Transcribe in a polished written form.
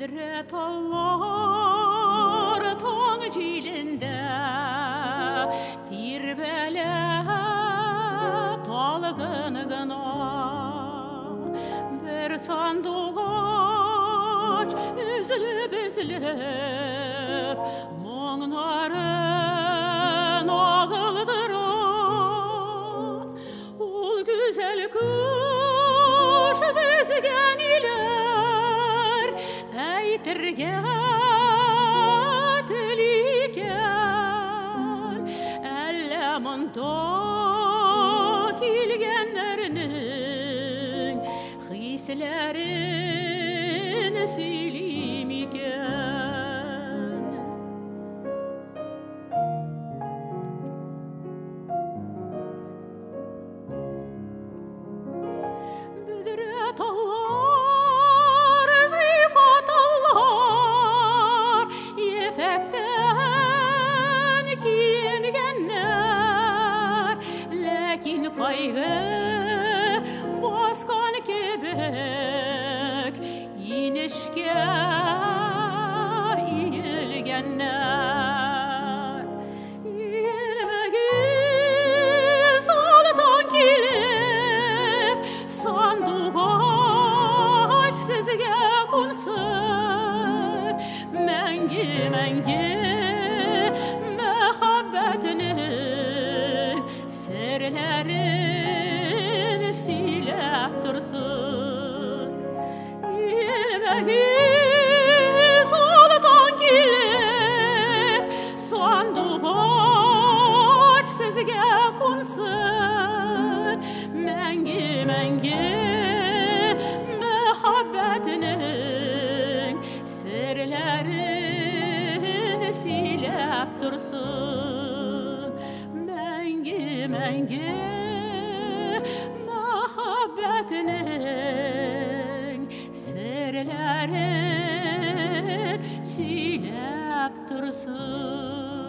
Büdre tallar taң жилінде Тирбеле талгын гына Бір сандугач үзіліп мұңнарын ағылдыра Ул güzel kuş безген илер әйтергә теликән әллә монда килгәннәрнең хисләрен сөйли микән Büdre tallar zifat ефәктән киенгәннәр ләкин кайгы баскан кебек инешкә иелгәннәр Ирмәгез алдан килеп сандугач сезгә кунсын мәңге мәхәббәтенең серләрен сөйләп торсын Ирмәгез алдан килеп сандугач сезгә кунсын мәңге мәхәббәтенең серләрен сөйләп торсын мәңге мәхәббәтенең серләрен сөйләп торсын